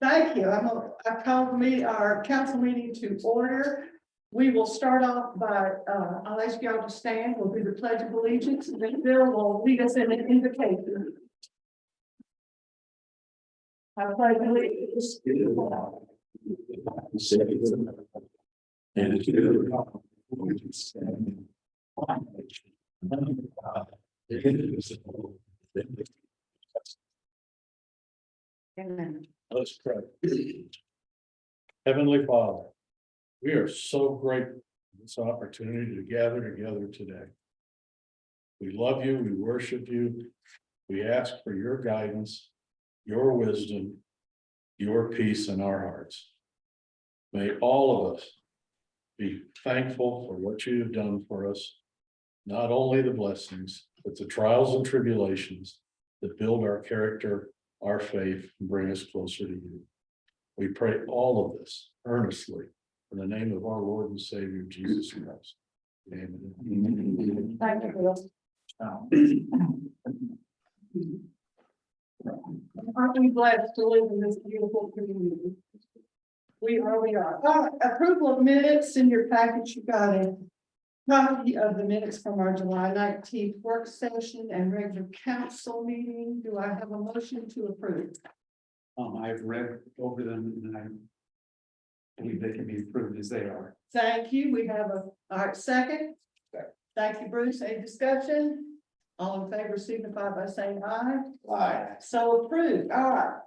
Thank you. I called our council meeting to order. We will start off by, I'll ask y'all to stand. We'll do the pledge of allegiance, and then Bill will lead us in an invocation. I pledge allegiance to the flag and to the republic which stands one nation, under God, indivisible, with liberty and justice. Amen. Let's pray. Heavenly Father, we are so grateful for this opportunity to gather together today. We love you, we worship you, we ask for your guidance, your wisdom, your peace in our hearts. May all of us be thankful for what you have done for us, not only the blessings, but the trials and tribulations that build our character, our faith, and bring us closer to you. We pray all of this earnestly in the name of our Lord and Savior, Jesus Christ. Amen. Thank you, Bill. Aren't we blessed to live in this beautiful community? We are. Approval of minutes in your package. You got a copy of the minutes from our July 19th work session and regular council meeting. Do I have a motion to approve? I've read over them and I believe they can be approved as they are. Thank you. We have all right, second. Thank you, Bruce. Any discussion? All in favor signify by saying aye. Aye. So approved. All right.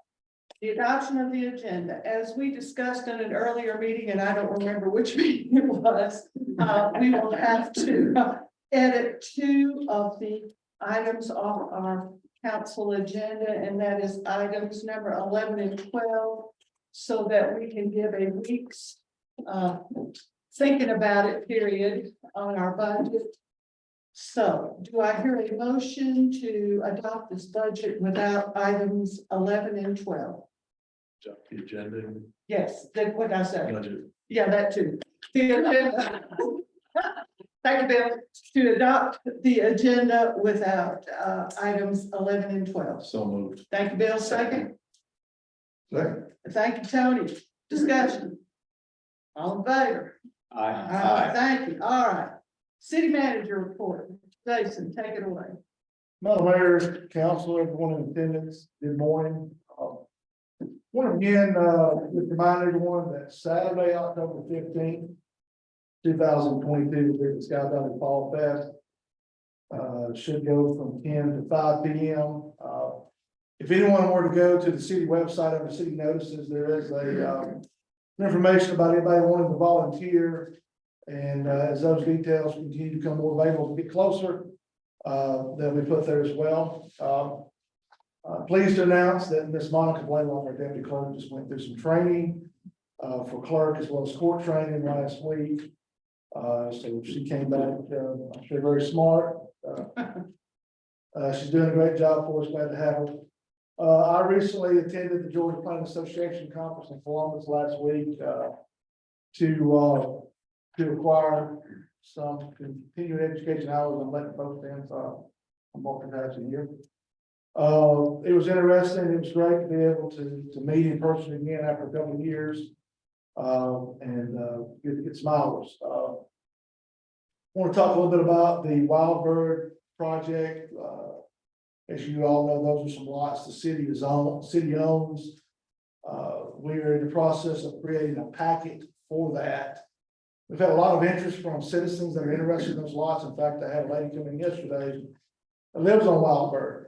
The adoption of the agenda, as we discussed in an earlier meeting, and I don't remember which meeting it was, we will have to edit 2 of the items off our council agenda, and that is items number 11 and 12, so that we can give a week's thinking about it period on our budget. So do I hear a motion to adopt this budget without items 11 and 12? The agenda. Yes, then what I said. Budget. Yeah, that too. The agenda. Thank you, Bill. To adopt the agenda without items 11 and 12. So moved. Thank you, Bill. Second. Thank you, Tony. Discussion. All in favor? Thank you. All right. City manager report. Jason, take it away. Madam Mayor, council, everyone in attendance, good morning. Want to again, just remind everyone that Saturday, October 15th, 2022, will be the Sky Valley Fall Fest. Should go from 10 to 5 p.m. If anyone were to go to the city website under city notices, there is information about anybody wanting to volunteer. And as those details continue to become more available to get closer, they'll be put there as well. Pleased to announce that Ms. Monica Blaylock, our deputy clerk, just went through some training for clerk as well as court training last week. So she came back, I'm sure very smart. She's doing a great job for us. Glad to have her. I recently attended the Georgia Planning Association conference in Columbus last week to acquire some continuing education hours. I'm letting folks in, so I'm multitasking here. It was interesting. It was great to be able to meet in person again after a couple of years. And get some hours. Want to talk a little bit about the Wild Bird project. As you all know, those are some lots the city owns. We are in the process of creating a packet for that. We've had a lot of interest from citizens that are interested in those lots. In fact, I had a lady come in yesterday that lives on Wild Bird.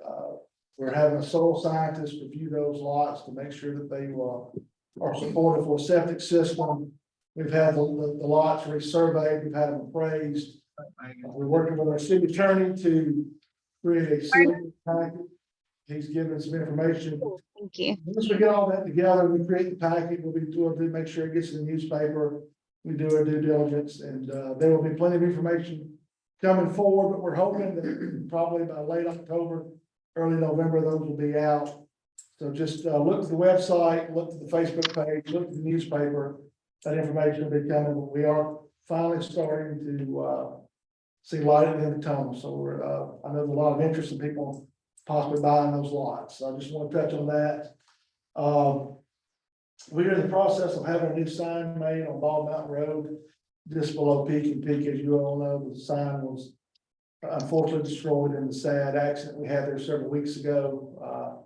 We're having a soil scientist review those lots to make sure that they are supported for a septic system. We've had the lots resurveyed, we've had them appraised. We're working with our city attorney to create a civil packet. He's given some information. Thank you. Once we get all that together, we create the packet, we'll be doing to make sure it gets in the newspaper. We do our due diligence, and there will be plenty of information coming forward, but we're hoping that probably by late October, early November, those will be out. So just look at the website, look at the Facebook page, look at the newspaper. That information will be coming, but we are finally starting to see light at the end of the tunnel. So we're, I know there's a lot of interest in people possibly buying those lots. So I just want to touch on that. we're in the process of having a new sign made on Bald Mountain Road, just below Peak and Peak, as you all know, the sign was unfortunately destroyed in the sad accident we had there several weeks ago.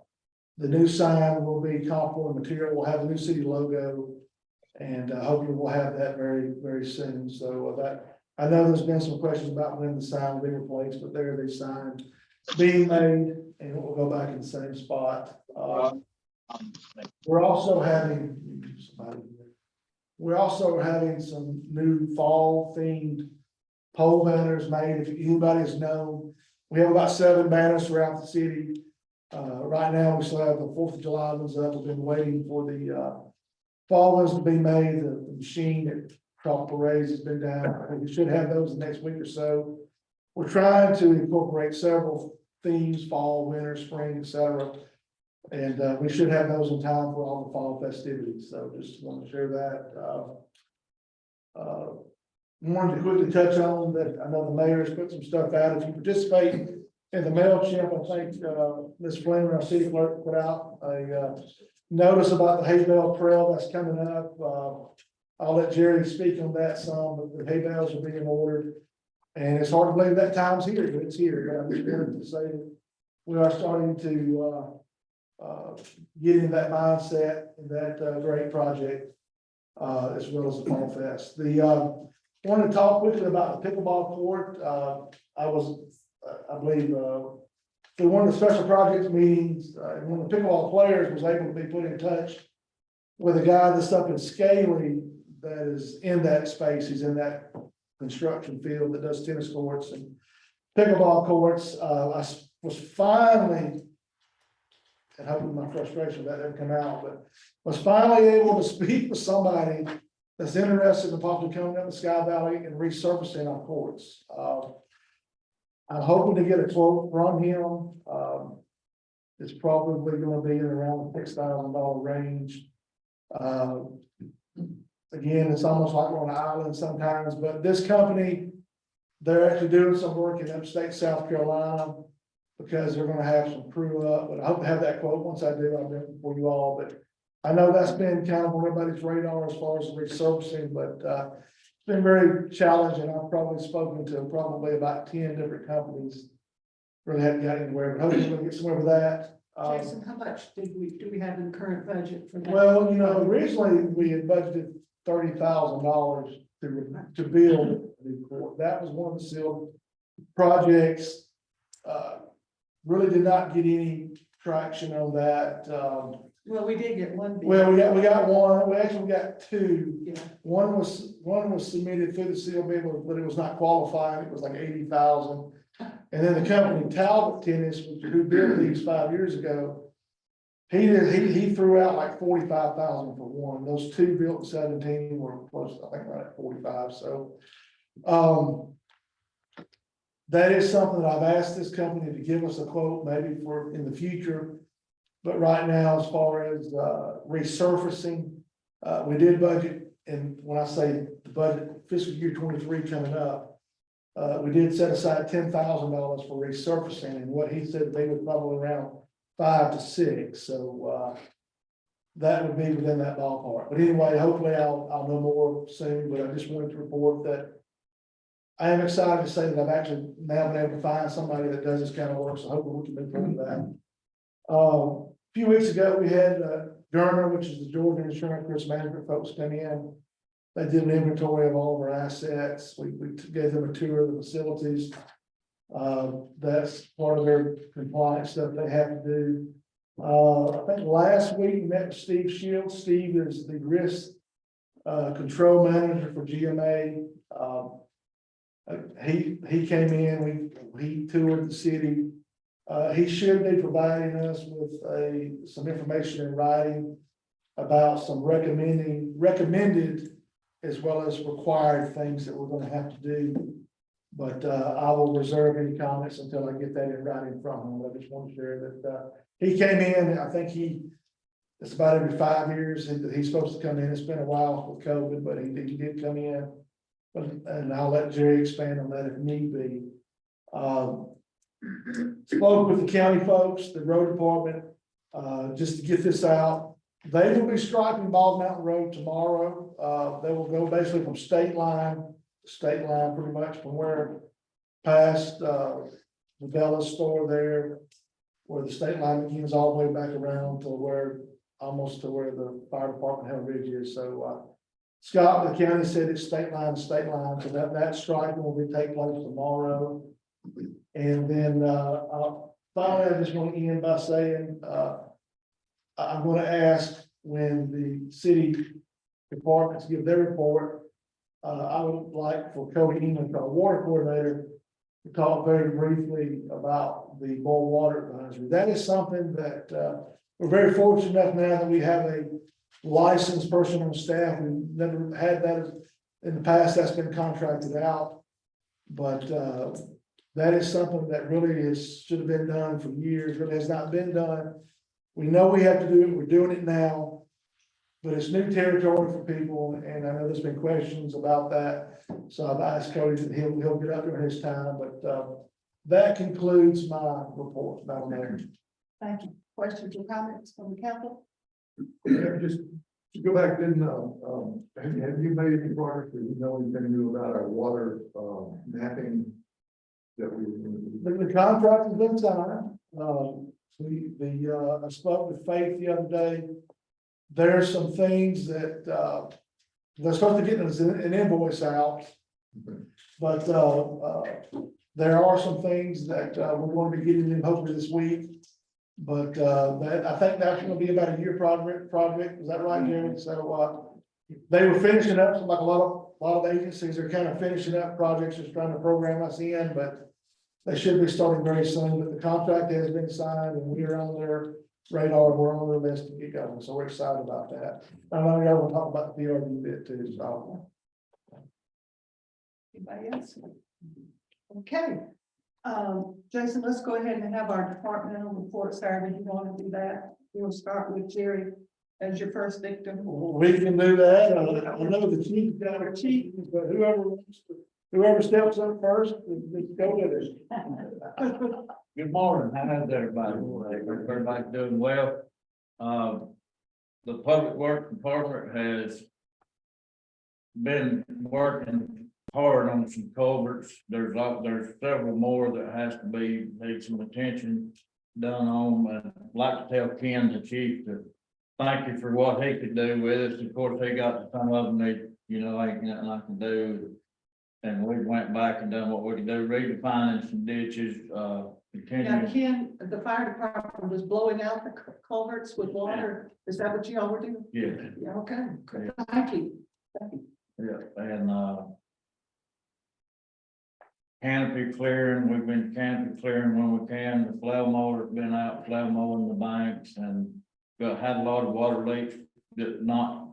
The new sign will be comparable in material, will have the new city logo, and hopefully we'll have that very, very soon. So that, I know there's been some questions about when the sign will be replaced, but there the sign being made, and it will go back in the same spot. We're also having, some new fall themed pole banners made. If anybody has known, we have about 7 banners throughout the city. Right now, we still have the 4th of July ones up. We've been waiting for the fall ones to be made. The machine at Tropical Rays has been down. We should have those the next week or so. We're trying to incorporate several themes: fall, winter, spring, etc. And we should have those in time for all the fall festivities. So just want to share that. Wanted to quickly touch on that. I know the mayor has put some stuff out. If you participate in the MailChimp, I think Ms. Fleming, our city clerk, put out a notice about the hay bale trail that's coming up. I'll let Jerry speak on that some, but the hay bales are being ordered. And it's hard to believe that time's here, but it's here. I'm just wanted to say that we are starting to get in that mindset and that great project, as well as the Fall Fest. I want to talk quickly about the pickleball court. I believe, through one of the special projects meetings, one of the pickleball players was able to be put in touch with a guy that's up in Scaly that is in that space. He's in that construction field that does tennis courts and pickleball courts. I was finally, and hoping my frustration that didn't come out, but was finally able to speak with somebody that's interested in possibly coming up to Sky Valley and resurfacing our courts. I'm hoping to get a quote from him. It's probably gonna be in around the $6,000 range. Again, it's almost like we're on an island sometimes, but this company, they're actually doing some work in upstate South Carolina because they're gonna have some crew up, but I hope to have that quote. Once I do, I'll bring it for you all, but I know that's been kind of on everybody's radar as far as resurfacing, but it's been very challenging. I've probably spoken to probably about 10 different companies. Really haven't got anywhere, but hopefully we'll get somewhere with that. Jason, how much do we have in the current budget for that? Well, originally we had budgeted $30,000 to build a new court. That was one of the sealed projects. Really did not get any traction on that. Well, we did get one. bid. Well, we got one. We actually got 2. Yeah. One was submitted through the seal bid, but it was not qualifying. It was like 80,000. And then the company Talbot Tennis, who built these 5 years ago, he threw out like 45,000 for one. Those 2 built in 17 were close, I think, right at 45. So, that is something that I've asked this company to give us a quote maybe for in the future. But right now, as far as resurfacing, we did budget, and when I say the budget fiscal year 23 coming up, we did set aside $10,000 for resurfacing, and what he said they was probably around 5 to 6. So that would be within that ballpark. But anyway, hopefully I'll know more soon. But I just wanted to report that I am excited to say that I've actually now been able to find somebody that does this kind of work. So hopefully we can move forward with that. A few weeks ago, we had Germer, which is the Georgia Insurance Risk Management folks, come in. They did an inventory of all of our assets. We gave them a tour of the facilities. That's part of their compliance stuff they have to do. I think last week we met with Steve Shields. Steve is the risk control manager for GMA. He came in, he toured the city. He should be providing us with some information in writing about some recommended as well as required things that we're gonna have to do. But I will reserve any comments until I get that in writing from him. I just want to share that he came in, I think it's about every 5 years that he's supposed to come in. It's been a while with COVID, but he did come in. And I'll let Jerry expand on that if need be. Spoke with the county folks, the road department, just to get this out. They will be striping Bald Mountain Road tomorrow. They will go basically from state line pretty much from where past, the Bella's store there, where the state line begins all the way back around to where, almost to where the fire department Hell Ridge is. So, Scott, the county said it's state line, so that striping will be take place tomorrow. And then, finally, I just want to end by saying, I'm gonna ask when the city departments give their report. I would like for Cody England, our water coordinator, to talk very briefly about the boil water advisory. That is something that, we're very fortunate enough now that we have a licensed person on staff. We've never had that in the past. That's been contracted out. But, that is something that really should have been done for years, really has not been done. We know we have to do it, we're doing it now, but it's new territory for people, and I know there's been questions about that. So I've asked Cody that he'll get up during his time, but, that concludes my report, Madam Mayor. Thank you. Questions or comments from the council? Yeah, just to go back then, have you made any progress, or you know anything new about our water, mapping? That we. The contract has been signed. I spoke with Faith the other day. There are some things that, they're supposed to get an invoice out. But, there are some things that, we're going to be getting in hopefully this week. But, I think that's gonna be about a year project, is that right, Jerry? So, they were finishing up, like a lot of agencies are kind of finishing up projects, just trying to program us in, but they should be starting very soon. But the contract has been signed and we are on their radar, we're on their list to get going, so we're excited about that. I know y'all will talk about the PRD bit too, so. Anybody else? Okay. Jason, let's go ahead and have our departmental reports. However you want to do that. We'll start with Jerry as your first victim. We can do that. I know the chief got a chief, but whoever steps up first, let's go with it. Good morning, how's everybody? Everybody's doing well. The Public Works Department has been working hard on some culverts. There's several more that has to need some attention done on. I'd like to tell Ken, the chief, to thank you for what he could do with us. Of course, he got some of them, ain't nothing I can do. And we went back and done what we could do, redefining some ditches, Now, continuing. Ken, the fire department was blowing out the culverts with water. Is that what you all were doing? Yeah, Yeah, okay. Good. Thank you. yeah, and, canopy clearing, we've been canopy clearing when we can. The flail mower's been out flail mowing the banks and had a lot of water leaks, not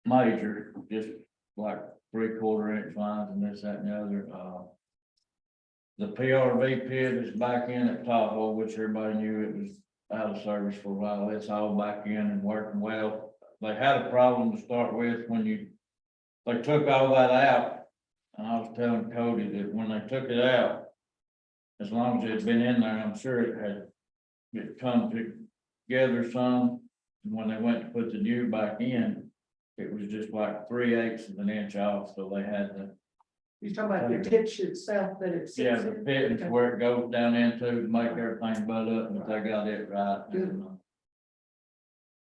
major, just like 3/4 inch lines and this, that, and the other. The PRV pit is back in at Tahoe, which everybody knew it was out of service for a while. It's all back in and working well. They had a problem to start with when they took all that out. And I was telling Cody that when they took it out, as long as it had been in there, I'm sure it come together some. And when they went to put the new back in, it was just like 3/8 of an inch off, so they had to. You're talking about the ditch itself that it sits Yeah, the in? pit is where it goes down into to make everything bud up, but they got it right. And,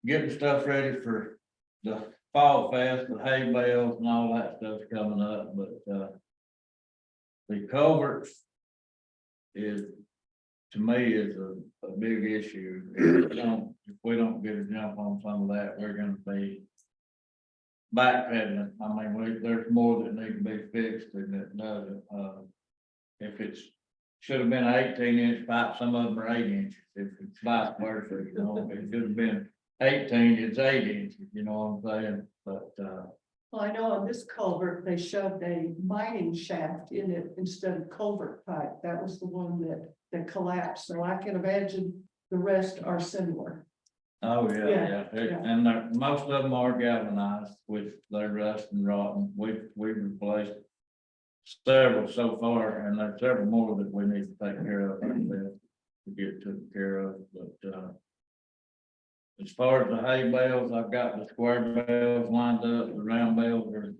getting stuff ready for the fall fest, the hay bales and all that stuff's coming up, but, the culverts is, to me, is a big issue. If we don't get a jump on some of that, we're gonna be backpedaling. I mean, there's more that need to be fixed than it doesn't. If should have been an 18-inch pipe, some of them are 8 inches. If it's vice versa, it should have been 18, it's 8 inches, you know what I'm saying? But, Well, I know on this culvert, they shoved a mining shaft in it instead of culvert pipe. That was the one that collapsed. So I can imagine the rest are similar. oh, Yeah, yeah. yeah. And most of them are galvanized, which they rust and rotten. We've replaced several so far, and there's several more that we need to take care of to get taken care of, but, as far as the hay bales, I've got the square bales lined up, the round bales are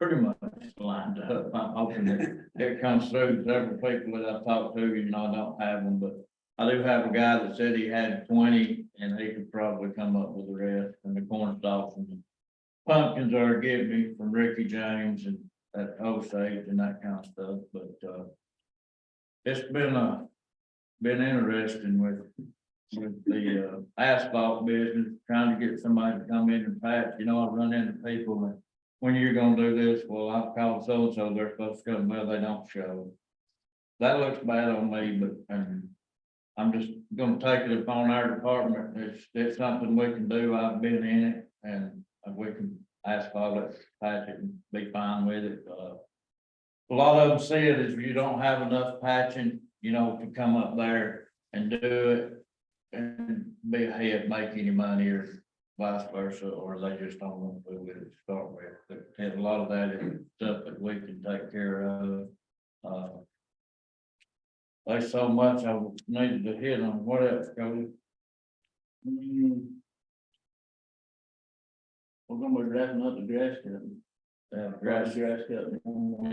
pretty much lined up. I'm hoping that it comes through. Several people that I've talked to, I don't have them, but I do have a guy that said he had 20 and he could probably come up with the rest, and the corn stalks and the pumpkins are giving me from Ricky James and that Osage and that kind of stuff, but, it's been interesting with the asphalt business, trying to get somebody to come in and patch. I run into people and when you're gonna do this, well, I've called so-and-so, they're supposed to come, well, they don't show. That looks bad on me, but, I'm just gonna take it upon our department. It's something we can do. I've been in it and we can asphalt it, patch it and be fine with it. A lot of them see it as you don't have enough patching, to come up there and do it and be ahead, make any money or vice versa, or they just don't want to do it to start with. And a lot of that is stuff that we can take care of. There's so much I needed to hit on. What else, Cody? We're gonna be wrapping up the grass cutting. Grass. Grass cutting.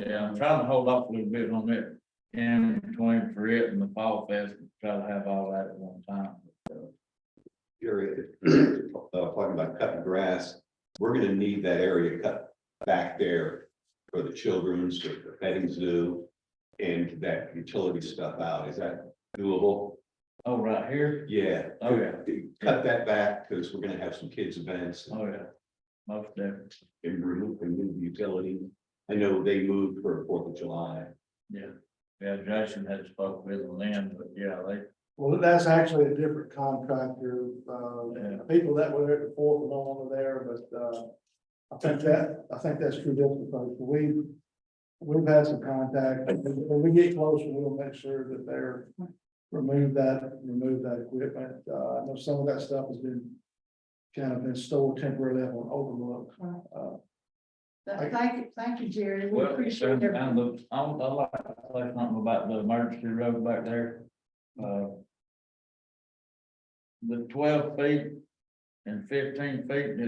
Yeah, I'm trying to hold off a little bit on it in between for it and the fall fest, try to have all that at one time. You're talking about cutting grass. We're gonna need that area cut back there for the children's, for the petting zoo, and that utility stuff out. Is that doable? Oh, right here? Yeah. Oh, yeah. Cut that back because we're gonna have some kids events Oh, yeah. Most definitely. and remove the utility. I know they moved for 4th of July. Yeah. Yeah, Jason had spoke with them then, but yeah, Well, that's actually a different contractor, Yeah. people that were there before were no longer there, but, I think that's true, because we've had some contact, when we get closer, we'll make sure that they're remove that equipment. I know some of that stuff has been kind of been stored temporarily on overlooked. Thank you, Jerry. We well, appreciate and it. I like to say something about the emergency road back there. The 12 feet and 15 feet,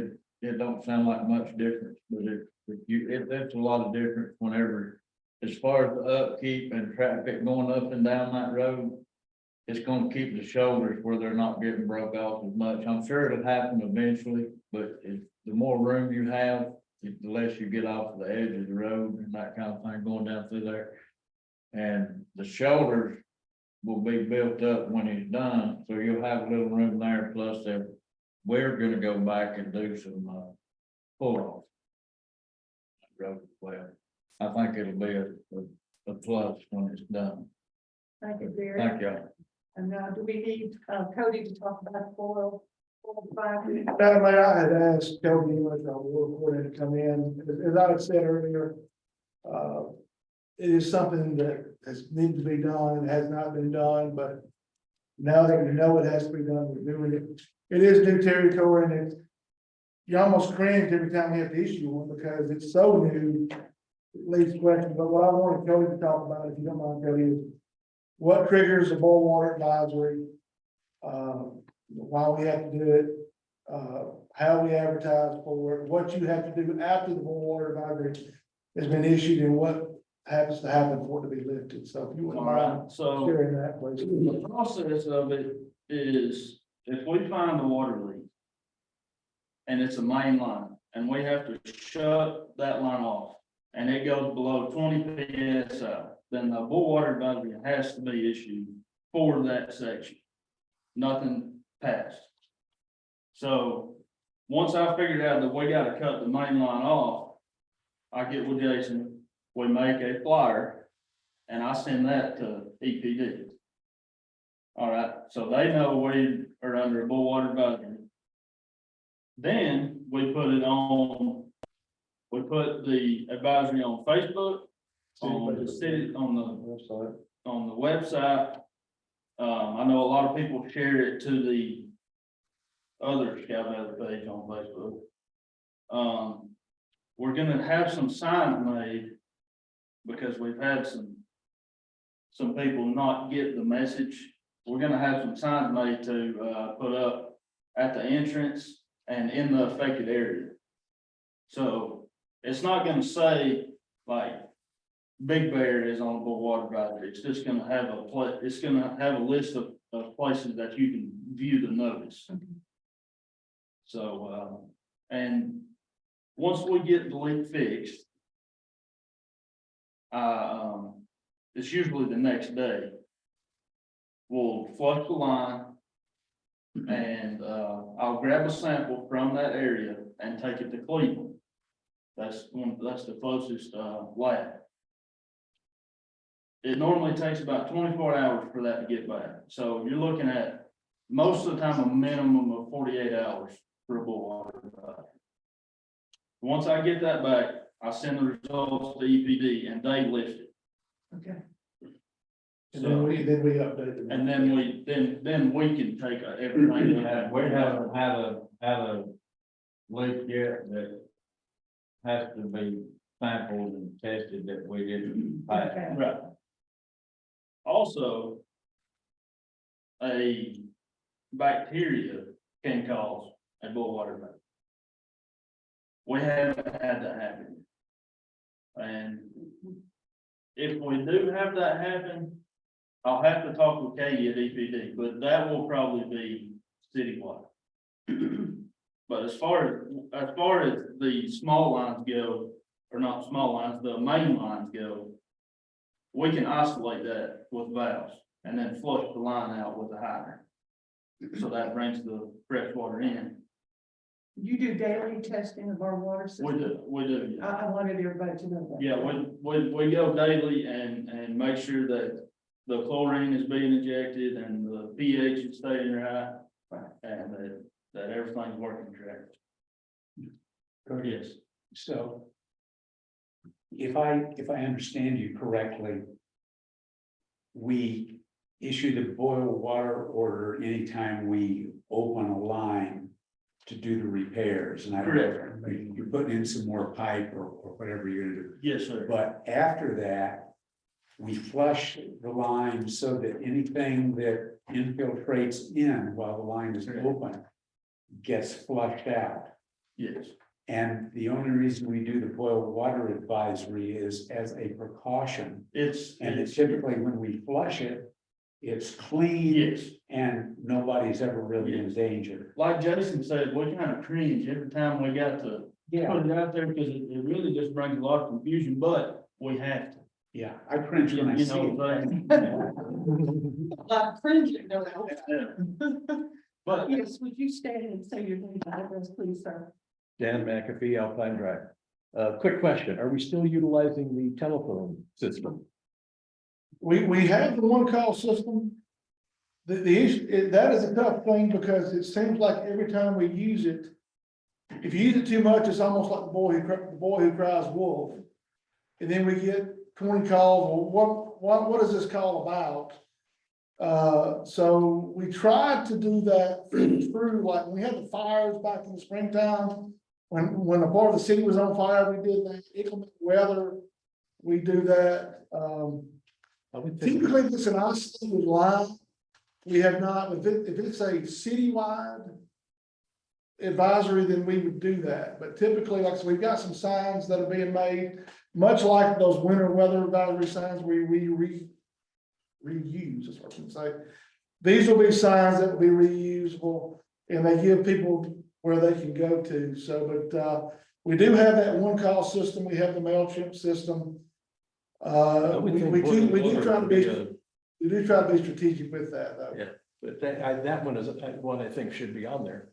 it don't sound like much difference, but it's a lot of difference whenever, as far as the upkeep and traffic going up and down that road. It's gonna keep the shoulders where they're not getting broke off as much. I'm sure it'll happen eventually, but the more room you have, the less you get off the edge of the road and that kind of thing going down through there. And the shoulders will be built up when it's done, so you'll have a little room there, plus we're gonna go back and do some pull-off. Road as well. I think it'll be a plus when it's done. Thank you, Jerry. Thank you. And do we need Cody to talk about 405? Madam Mayor, I had asked Cody English, our war coordinator, to come in, as I had said earlier. It is something that has needed to be done, has not been done, but now that we know it has to be done, we're doing it. It is new territory, and it's, you almost cringe every time we have to issue one, because it's so new. It leads questions, but what I wanted Cody to talk about, if you don't mind, Cody, is what triggers a boil water advisory? Why we have to do it, how we advertise for it, what you have to do after the boil water advisory has been issued, and what happens to happen for it to be lifted. So if you wouldn't mind Alright, so sharing that, please. the process of it is if we find a water leak. And it's a main line, and we have to shut that line off, and it goes below 20 PSI, then the boil water advisory has to be issued for that section. Nothing passed. So, once I figured out that we gotta cut the main line off, I get with Jason, we make a flyer, and I send that to EPD. All right, so they know we are under a boil water advisory. Then we put it on, we put the advisory on Facebook, on the city, on the website. I know a lot of people share it to the other Scout Valley page on Facebook. We're gonna have some signs made because we've had some people not get the message we're gonna have some signs made to, put up at the entrance and in the affected area. So it's not gonna say like Big Bear is on the water advisory. It's just gonna have it's gonna have a list of places that you can view the notice. So, and once we get the leak fixed, it's usually the next day. We'll flush the line. And, I'll grab a sample from that area and take it to Cleveland. That's the closest, lab. It normally takes about 24 hours for that to get back. So you're looking at, most of the time, a minimum of 48 hours for a bullwater. Once I get that back, I send the results to EPD and they lift it. Okay. And then we update them. And then we can take everything. We haven't had a leak yet that has to be sampled and tested that we didn't pass. Okay. Right. Also, a bacteria can cause a bullwater bite. We haven't had that happen. And if we do have that happen, I'll have to talk with Katie at EPD, but that will probably be citywide. But as far as the small lines go, or not small lines, the main lines go, we can isolate that with valves and then flush the line out with a hydrant. So that brings the fresh water in. You do daily testing of our water system? We do. Yeah. I wanted everybody to know that. Yeah, we go daily and make sure that the chlorine is being injected and the pH is staying right. And that everything's working correct. Yes. So if I understand you correctly, we issue the boil water order anytime we open a line to do the repairs. And Correct. you're putting in some more pipe or whatever you're gonna do. Yes, sir. But after that, we flush the line so that anything that infiltrates in while the line is open gets flushed out. Yes. And the only reason we do the boil water advisory is as a precaution. And it's typically when we flush it, it's clean Yes. and nobody's ever really in Yes. danger. Like Jason said, we kind of cringe every time we got to put it out there because it really just brings a lot of confusion, but we have to. Yeah, I cringe when I You see know it. what I'm saying? I'm cringing, no doubt. Yeah. But Yes, would you stand and say your name and address, please, sir? Dan McAfee, Alpine Drive. Quick question, are we still utilizing the telephone system? We have the one call system. The issue, that is a tough thing because it seems like every time we use it, if you use it too much, it's almost like the boy who cries wolf. And then we get 20 calls, well, what is this call about? So we tried to do that through, like, when we had the fires back in the springtime. When a part of the city was on fire, we did that, inclement weather, we do that, typically if it's an isolated line. We have not, if it's a citywide advisory, then we would do that, but typically, like, so we've got some signs that are being made, much like those winter weather advisory signs we reuse, is what I can say. These will be signs that will be reusable, and they give people where they can go to, so, but, we do have that one call system, we have the MailChimp system. We do try to be strategic with that, though. Yeah. But that one is one I think should be on there.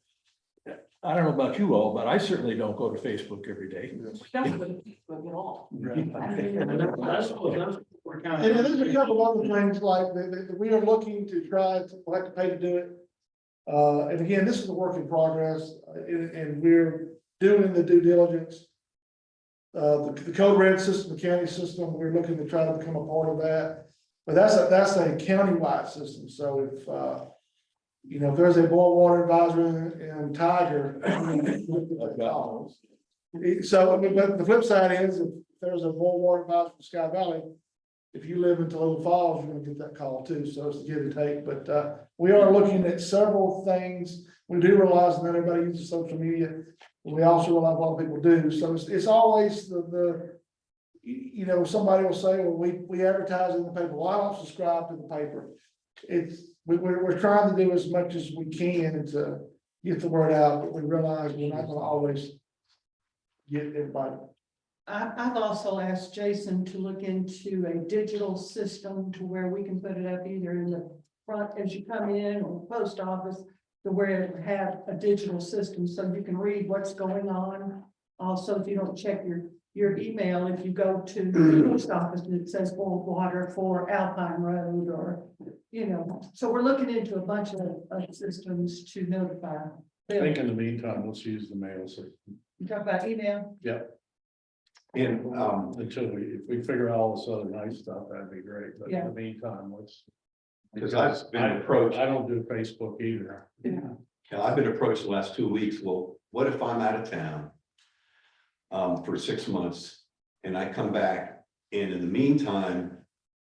I don't know about you all, but I certainly don't go to Facebook every day. Don't go to Facebook at all. that's what we're kind And of. there's a couple of other things like that we are looking to try to, we'll have to pay to do it. And again, this is a work in progress, and we're doing the due diligence. The code red system, the county system, we're looking to try to become a part of that. But that's a countywide system, so if, if there's a boil water advisory in Tiger. So, but the flip side is, if there's a boil water advisory in Sky Valley, if you live in Toledo Falls, you're gonna get that call too, so it's a give and take, but, we are looking at several things. We do realize that everybody uses social media, but we also realize a lot of people do, so it's always you know, somebody will say, well, we advertise in the paper, well, I don't subscribe to the paper. We're trying to do as much as we can to get the word out, but we realize we're not gonna always get everybody. I've also asked Jason to look into a digital system to where we can put it up either in the front as you come in or the post office, to where it would have a digital system so you can read what's going on. Also, if you don't check your email, if you go to the post office and it says boiled water for Alpine Road or, you know, so we're looking into a bunch of systems to notify. I think in the meantime, let's use the mail system. You talk about email? And, Until if we figure out all this other nice stuff, that'd be great, but in Yeah. the meantime, let's. because I've been approached, I don't do Facebook either. I've been approached the last 2 weeks, well, what if I'm out of town? For 6 months, and I come back, and in the meantime,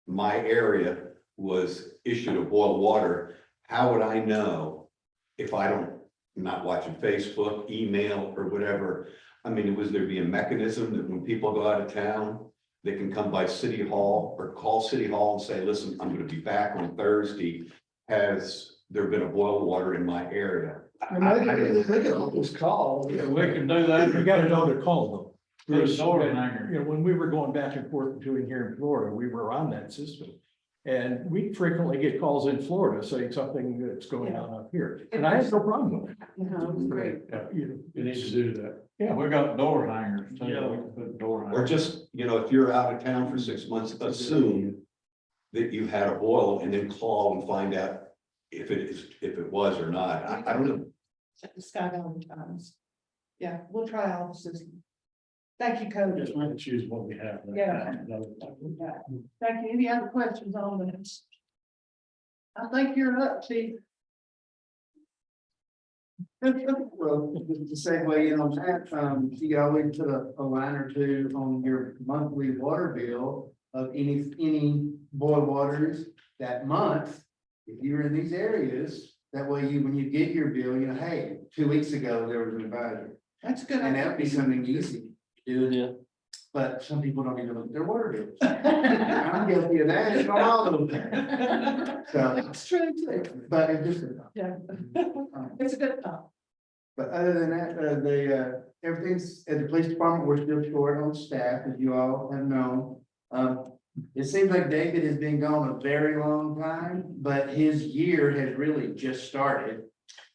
my area was issued a boil water, how would I know if I don't, not watching Facebook, email, or whatever? I mean, was there be a mechanism that when people go out of town, they can come by City Hall or call City Hall and say, listen, I'm gonna be back on Thursday. Has there been a boil water in my area? They can always call. We can do that. You gotta know to call them. Put a Because, door you hanger. know, when we were going back and forth between here in Florida, we were on that system. And we frequently get calls in Florida saying something that's going on up here, and I have no problem with it. Great. Yeah, You you need to do that. Yeah. We got door hangers too. Yeah. We can put door Or hangers. just, you know, if you're out of town for 6 months, assume that you had a boil and then call and find out if it was or not. I don't know. Sky Valley Times. Yeah, we'll try all the systems. Thank you, Cody. Just want to choose what we have. Yeah. Thank you. Any other questions on this? I think you're up, Chief. Well, just to segue in on that, you always put a line or two on your monthly water bill of any boil waters that month. If you're in these areas, that way when you get your bill, you know, hey, 2 weeks ago, there was an advisory. That's good. And that would be something easy to do. Yeah. But some people don't even look at their water bills. I'm guilty of that, it's not all of them. So, That's true too. but it just, Yeah. It's a good thought. but other than that, everything's at the police department, we're still short on staff, as you all have known. It seems like David has been gone a very long time, but his year has really just started.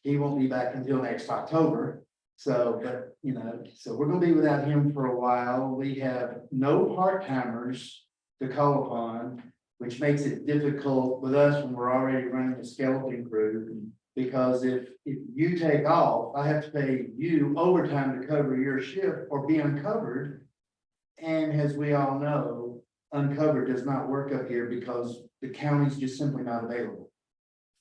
He won't be back until next October. So, but, you know, so we're gonna be without him for a while. We have no part-timers to call upon, which makes it difficult with us when we're already running a skeleton crew. Because if you take off, I have to pay you overtime to cover your shift or be uncovered. And as we all know, uncovered does not work up here because the county's just simply not available.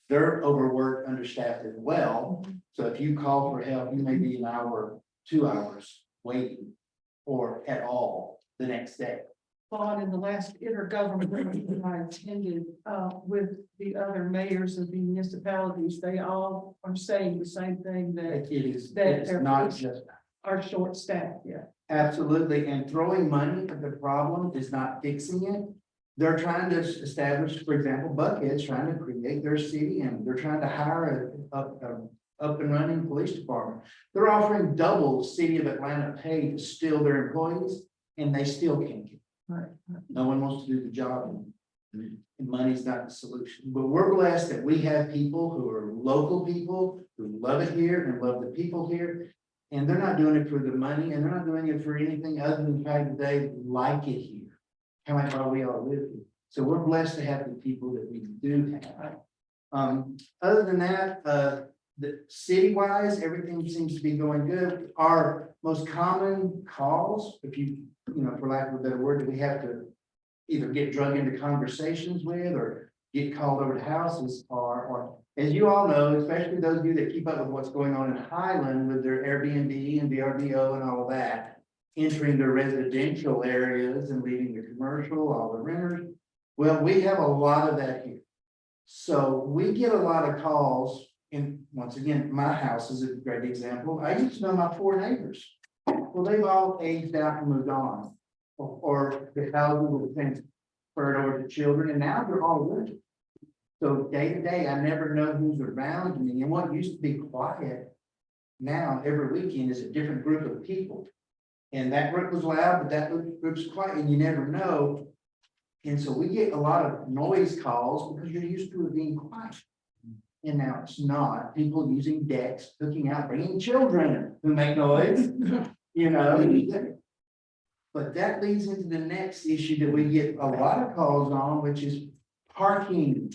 They're overworked, understaffed as well. So if you call for help, you may be an hour, 2 hours waiting or at all the next day. Thought in the last intergovernmental meeting I attended, with the other mayors of the municipalities, they all are saying the same thing, that It is, That it's they're not pushing. just, are short staffed, yeah. absolutely, and throwing money at the problem is not fixing it. They're trying to establish, for example, Buckhead's trying to create their city and they're trying to hire a up and running police department. They're offering double City of Atlanta pay to steal their employees and they still can't get. Right. No one wants to do the job. And money's not the solution, but we're blessed that we have people who are local people who love it here and love the people here. And they're not doing it for the money and they're not doing it for anything other than the fact that they like it here. Kind of like why we all live here. So we're blessed to have the people that we do have. Other than that, the city-wise, everything seems to be going good. Our most common calls, if you know, for lack of a better word, that we have to either get drug into conversations with or get called over to houses or as you all know, especially those of you that keep up with what's going on in Highland with their Airbnb and VRBO and all of that, entering the residential areas and leaving the commercial, all the renters. Well, we have a lot of that here. So we get a lot of calls, and once again, my house is a great example. I used to know my 4 neighbors. Well, they've all aged out and moved on. Or the houses were transferred over to children, and now they're all rented. So day to day, I never know who's around me, and what used to be quiet. Now, every weekend is a different group of people. And that group was loud, but that group's quiet, and you never know. And so we get a lot of noise calls because you're used to it being quiet. And now it's not. People using decks, cooking out, bringing children who make noise, you know. But that leads into the next issue that we get a lot of calls on, which is parking.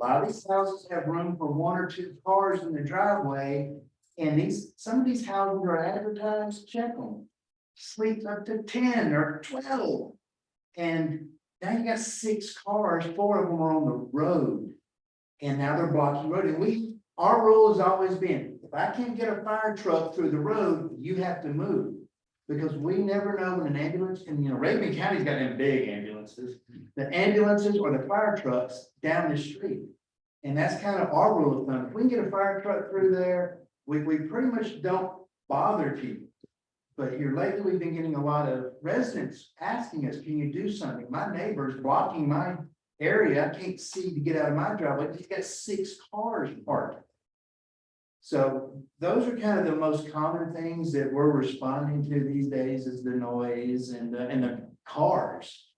A lot of these houses have room for 1 or 2 cars in the driveway. And some of these houses are advertised, check them. Sleeps up to 10 or 12. And now you got 6 cars, 4 of them are on the road. And now they're blocking the road. And our rule has always been, if I can't get a fire truck through the road, you have to move. Because we never know when an ambulance, and Raven County's got them big ambulances, the ambulances or the fire trucks down the street. And that's kind of our rule of thumb. If we can get a fire truck through there, we pretty much don't bother people. But here lately, we've been getting a lot of residents asking us, can you do something? My neighbor's blocking my area. I can't see to get out of my driveway. He's got 6 cars parked. So those are kind of the most common things that we're responding to these days, is the noise and the cars.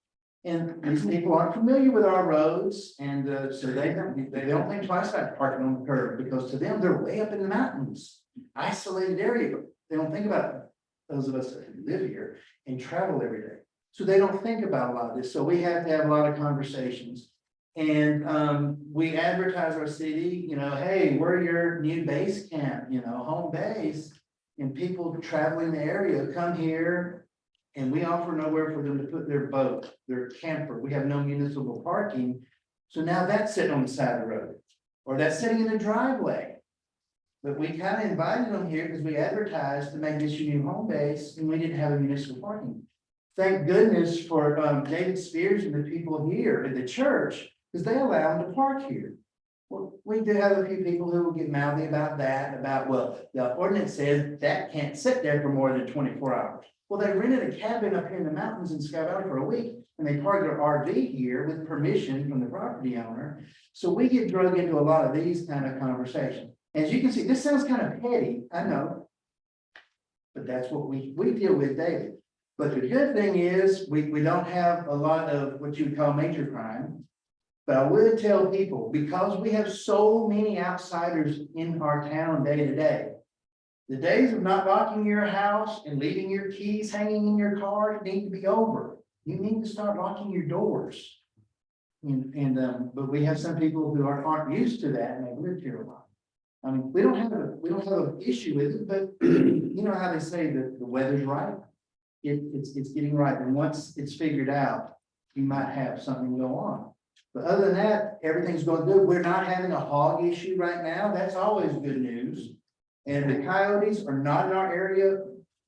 And these people aren't familiar with our roads, and so they don't think twice about parking on the curb, because to them, they're way up in the mountains, isolated area, but they don't think about those of us that live here and travel every day. So they don't think about a lot of this. So we have to have a lot of conversations. And we advertise our city, hey, we're your new base camp, home base. And people traveling the area come here, and we offer nowhere for them to put their boat, their camper. We have no municipal parking. So now that's sitting on the side of the road, or that's sitting in the driveway. But we kind of invited them here because we advertised to make this your new home base, and we didn't have a municipal parking. Thank goodness for David Spears and the people here at the church, because they allow them to park here. Well, we do have a few people who will get mouthy about that, well, the ordinance says that can't sit there for more than 24 hours. Well, they rented a cabin up here in the mountains in Sky Valley for a week, and they parked their RV here with permission from the property owner. So we get drug into a lot of these kind of conversations. As you can see, this sounds kind of petty, I know. But that's what we deal with daily. But the good thing is, we don't have a lot of what you would call major crime. But I would tell people, because we have so many outsiders in our town day to day, the days of not locking your house and leaving your keys hanging in your car need to be over. You need to start locking your doors. But we have some people who aren't used to that, and they've lived here a while. I mean, we don't have an issue with it, but you know how they say that the weather's right. It's getting right, and once it's figured out, you might have something go on. But other than that, everything's going good. We're not having a hog issue right now. That's always good news. And the coyotes are not in our area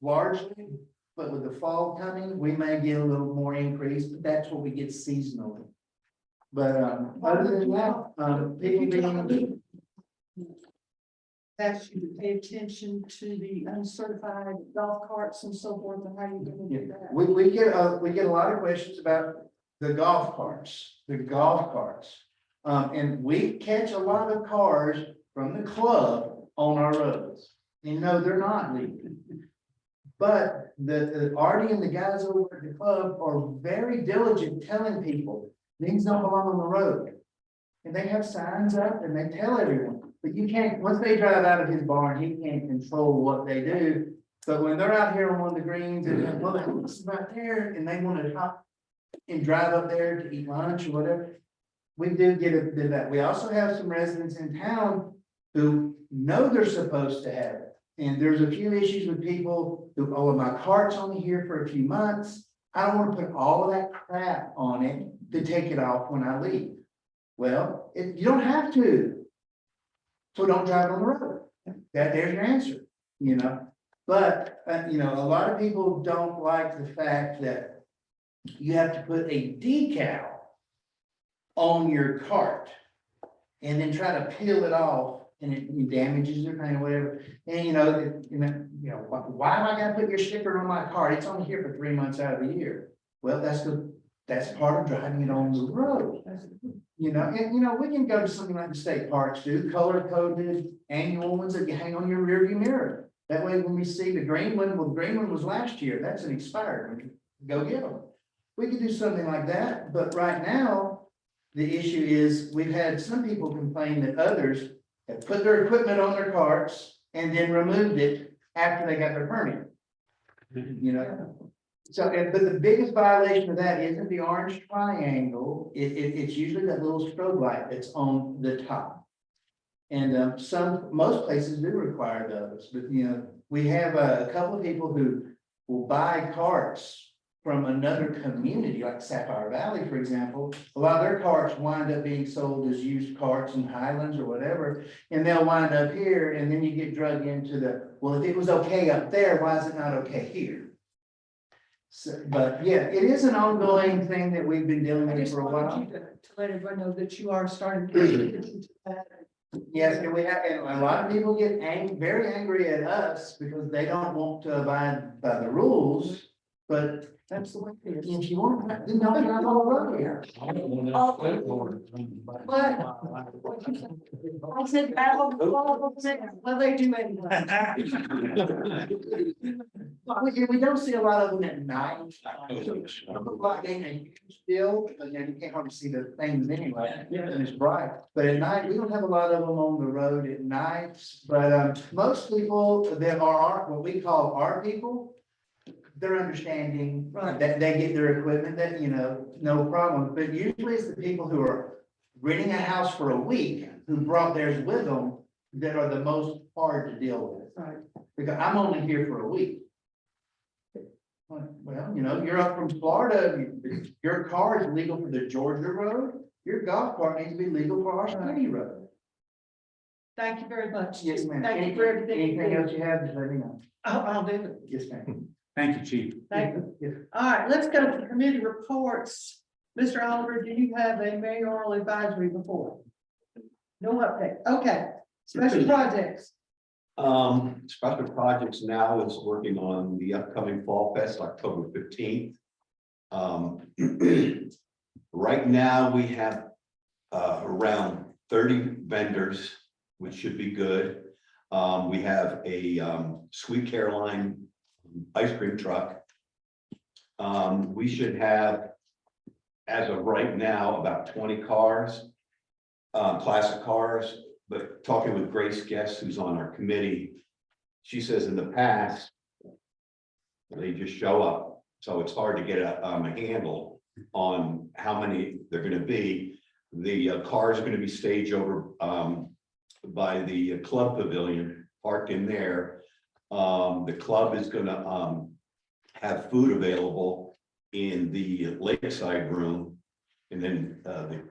largely, but with the fall coming, we may get a little more increase, but that's what we get seasonally. But other than that, people being. Ask you to pay attention to the uncertified golf carts and so forth, and how you're gonna do that. We get a lot of questions about the golf carts, and we catch a lot of cars from the club on our roads. No, they're not legal. But the Artie and the guys over at the club are very diligent telling people these don't belong on the road. And they have signs up and they tell everyone, but you can't, once they drive out of his barn, he can't control what they do. But when they're out here on one of the greens and, well, the house is right there, and they want to hop and drive up there to eat lunch or whatever, we do get a bit of that. We also have some residents in town who know they're supposed to have it. And there's a few issues with people who, oh, my cart's only here for a few months. I don't want to put all of that crap on it to take it off when I leave. Well, you don't have to. So don't drive on the road. There's your answer, But, a lot of people don't like the fact that you have to put a decal on your cart. And then try to peel it off and it damages their paint or whatever. And why am I gonna put your sticker on my cart? It's only here for 3 months out of the year. Well, that's part of driving it on the road. We can go to something like the state parks do, color coded annual ones that you hang on your rearview mirror. That way, when we see the green one, well, the green one was last year, that's an expired one, go get them. We could do something like that, but right now, the issue is, we've had some people complain that others have put their equipment on their carts and then removed it after they got their permit. So, but the biggest violation of that isn't the orange triangle, it's usually that little strobe light that's on the top. And most places do require those, but we have a couple of people who will buy carts from another community, like Sapphire Valley, for example. A lot of their carts wind up being sold as used carts in Highlands or whatever, and they'll wind up here, and then you get drug into well, if it was okay up there, why is it not okay here? So, but yeah, it is an ongoing thing that we've been dealing I with just for a wanted while. you to let everyone know that you are starting to get into that. Yes, and a lot of people get very angry at us because they don't want to abide by the rules, but That's the way it is. if you want, then don't drive on the road here. I said, well, they do anyway. We don't see a lot of them at night. Like still, but you can't hardly see the things anyway, and it's bright. But at night, we don't have a lot of them on the road at nights, but most people that are what we call our people, they're understanding Right. that they get their equipment, that, no problem. But usually it's the people who are renting a house for a week, who brought theirs with them, that are the most hard to deal with. Right. Because I'm only here for a week. Well, you're up from Florida, your car is legal for the Georgia road, your golf cart needs to be legal for our city road. Thank you very much. Yes, ma'am. Thank you for everything. Anything else you have, just let me know. I'll do it. Yes, ma'am. Thank you, Chief. Thank you. Yes. All right, let's go to committee reports. Mr. Oliver, do you have a mayoral advisory report? No update. Okay. Special projects. Special projects now is working on the upcoming Fall Fest, October 15th. Right now, we have around 30 vendors, which should be good. We have a Sweet Caroline ice cream truck. We should have, as of right now, about 20 cars, classic cars. But talking with Grace Guest, who's on our committee, she says in the past, they just show up. So it's hard to get a handle on how many they're going to be. The cars are going to be staged over by the club pavilion, parked in there. The club is going to have food available in the lakeside room. And then the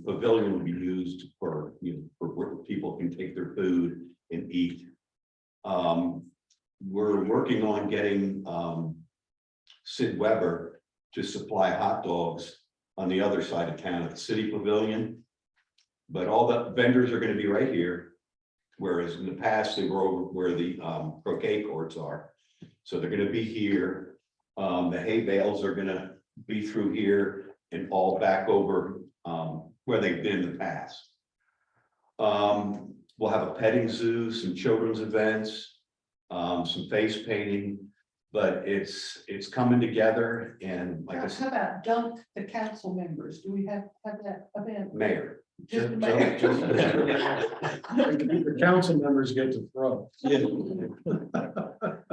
pavilion will be used for where people can take their food and eat. We're working on getting Sid Weber to supply hot dogs on the other side of town at the city pavilion. But all the vendors are going to be right here. Whereas in the past, they were over where the croquet courts are. So they're going to be here. The hay bales are going to be through here and all back over where they've been in the past. We'll have a petting zoo, some children's events, some face painting, but it's coming together. And like I How said, about dunk the council members? Do we have that event? Mayor. Just the mayor? The council members get to throw.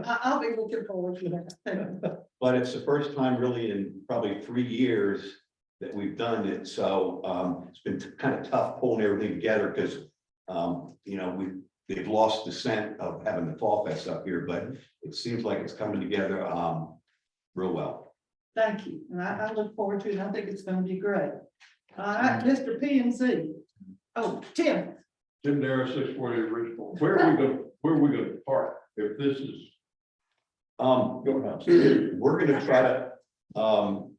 I'll be looking forward to that. But it's the first time really in probably 3 years that we've done it. So it's been kind of tough pulling everything together because they've lost the scent of having the Fall Fest up here, but it seems like it's coming together real well. Thank you. And I look forward to it. I think it's going to be great. All right, Mr. P and Z. Oh, Tim. Jim Darrow, 640 Original. Where are we gonna park if this is your house? We're gonna try to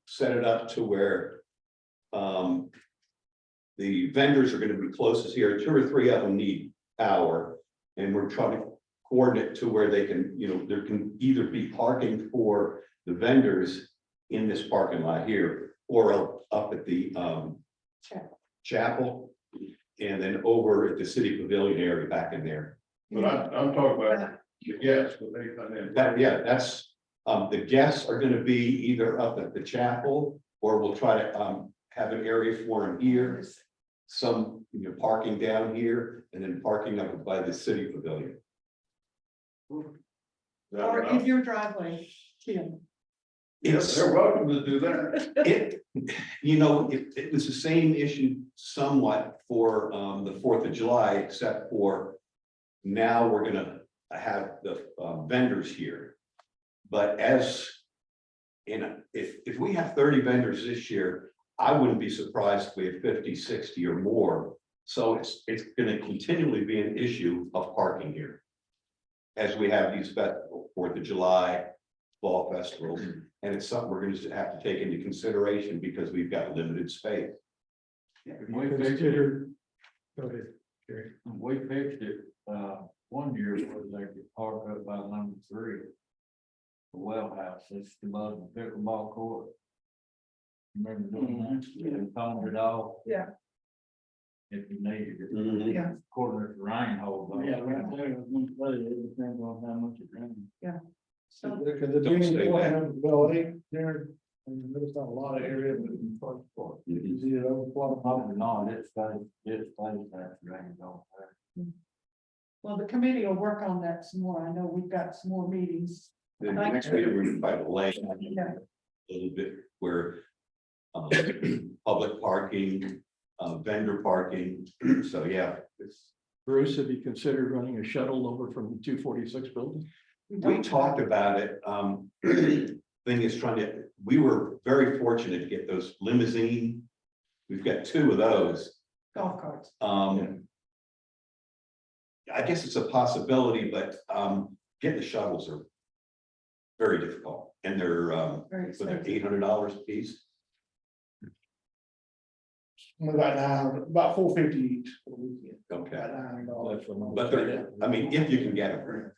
set it up to where the vendors are gonna be closest here, 2 or 3 of them need power. And we're trying to coordinate to where they can, there can either be parking for the vendors in this parking lot here, or up at the, chapel. And then over at the city pavilion area back in there. But I'm talking about the gas, but they come in. That's, the guests are gonna be either up at the chapel, or we'll try to, have an area for them here. Some, parking down here, and then parking up by the city pavilion. Or in your driveway, Tim. It's, They're welcome to do that. it was the same issue somewhat for, the 4th of July, except for now we're gonna have the, vendors here. But if we have 30 vendors this year, I wouldn't be surprised if we have 50, 60 or more. So it's gonna continually be an issue of parking here. As we have these festivals, 4th of July, fall festivals, and it's something we're gonna have to take into consideration because we've got limited space. We fixed it, Consider. Go ahead, Jerry. we fixed it, one year where they could park up by number 3. The well house, it's above the pickleball court. Remember doing that? You found it all. Yeah. If you needed it. Yeah. According to the rain hole. though. Yeah, right there, I was gonna say, it depends on how much it rains. So Because the Don't being say plan that. of well, there, and there's not a lot of area, but in front for it. You see it overflow. Probably not, it stays after rain don't. well, the committee will work on that some more. I know we've got some more meetings. Then next meeting, we're gonna try to lay Yeah. a little bit where public parking, vendor parking, so yeah, Bruce, have you considered running a shuttle over from the 246 building? we talked about it. Thing is we were very fortunate to get those limousine. We've got 2 of those. Golf carts. I guess it's a possibility, but getting the shuttles are very difficult, and they're Very so they're expensive. $800 a piece. About $450 each for the weekend. Okay, About $9. That's what but they're, I mean, if you can get them.